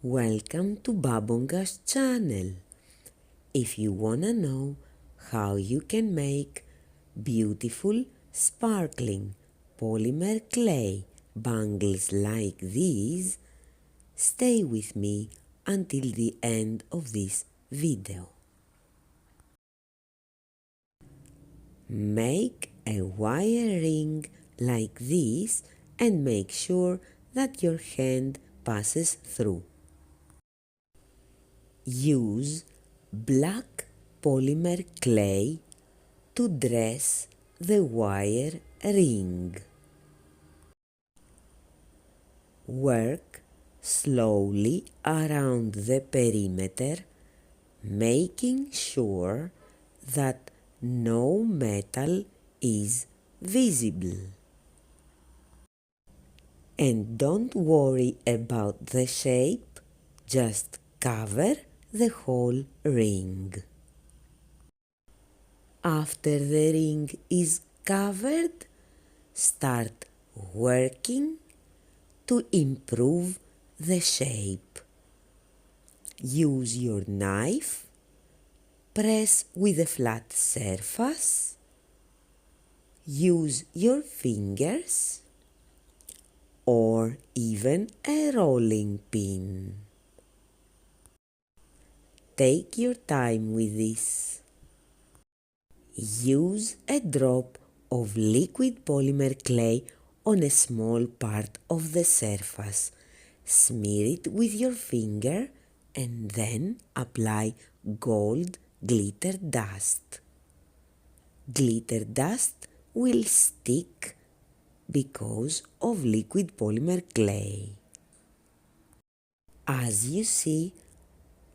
Welcome to Babonga's channel. If you wanna know how you can make beautiful sparkling polymer clay bangles like these, stay with me until the end of this video. Make a wire ring like this and make sure that your hand passes through. Use black polymer clay to dress the wire ring. Work slowly around the perimeter, making sure that no metal is visible. And don't worry about the shape, just cover the whole ring. After the ring is covered, start working to improve the shape. Use your knife, press with a flat surface, use your fingers or even a rolling pin. Take your time with this. Use a drop of liquid polymer clay on a small part of the surface. Smear it with your finger and then apply gold glitter dust. Glitter dust will stick because of liquid polymer clay. As you see,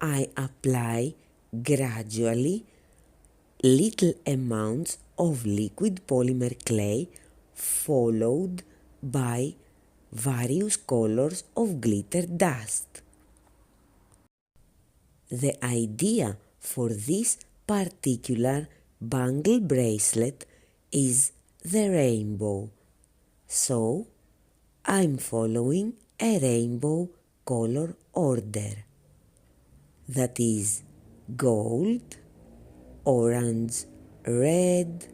I apply gradually little amounts of liquid polymer clay followed by various colors of glitter dust. The idea for this particular bangle bracelet is the rainbow, so I'm following a rainbow color order. That is gold, orange, red,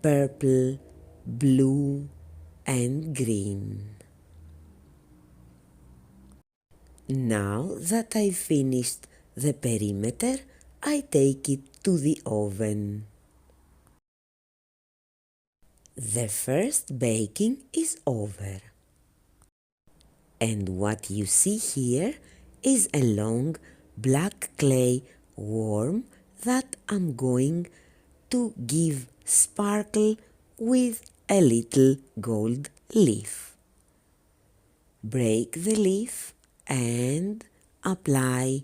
purple, blue and green. Now that I've finished the perimeter, I take it to the oven. The first baking is over. And what you see here is a long black clay worm that I'm going to give sparkle with a little gold leaf. Break the leaf and apply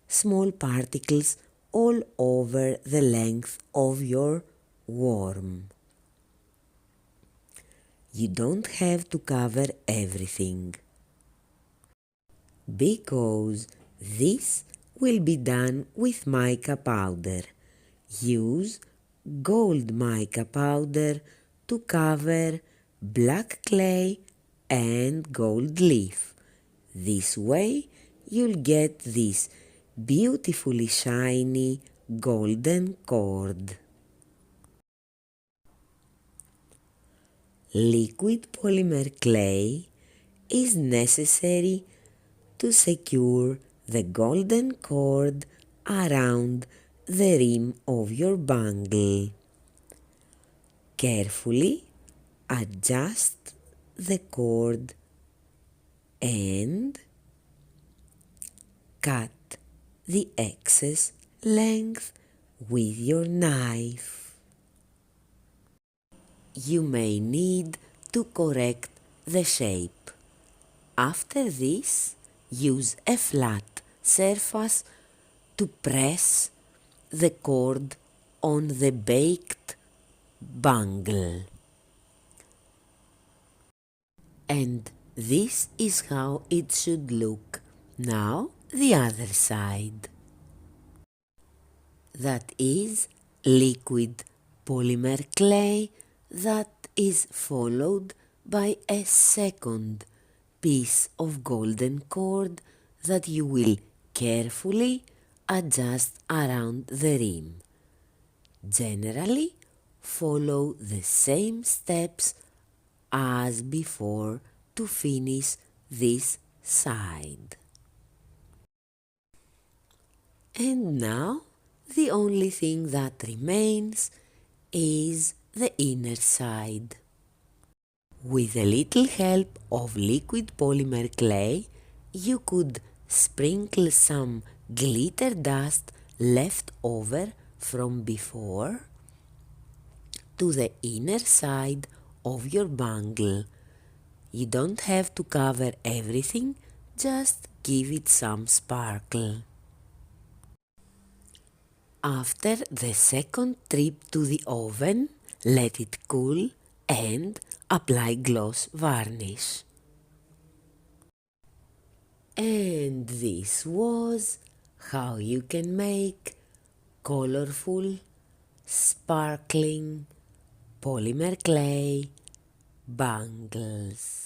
small particles all over the length of your worm. You don't have to cover everything, because this will be done with mica powder. Use gold mica powder to cover black clay and gold leaf. This way you'll get this beautifully shiny golden cord. Liquid polymer clay is necessary to secure the golden cord around the rim of your bangle. Carefully adjust the cord and cut the excess length with your knife. You may need to correct the shape. After this, use a flat surface to press the cord on the baked bangle. And this is how it should look. Now the other side. That is liquid polymer clay that is followed by a second piece of golden cord that you will carefully adjust around the rim. Generally, follow the same steps as before to finish this side. And now the only thing that remains is the inner side. With a little help of liquid polymer clay, you could sprinkle some glitter dust left over from before to the inner side of your bangle. You don't have to cover everything, just give it some sparkle. After the second trip to the oven, let it cool and apply gloss varnish. And this was how you can make colorful, sparkling polymer clay bangles.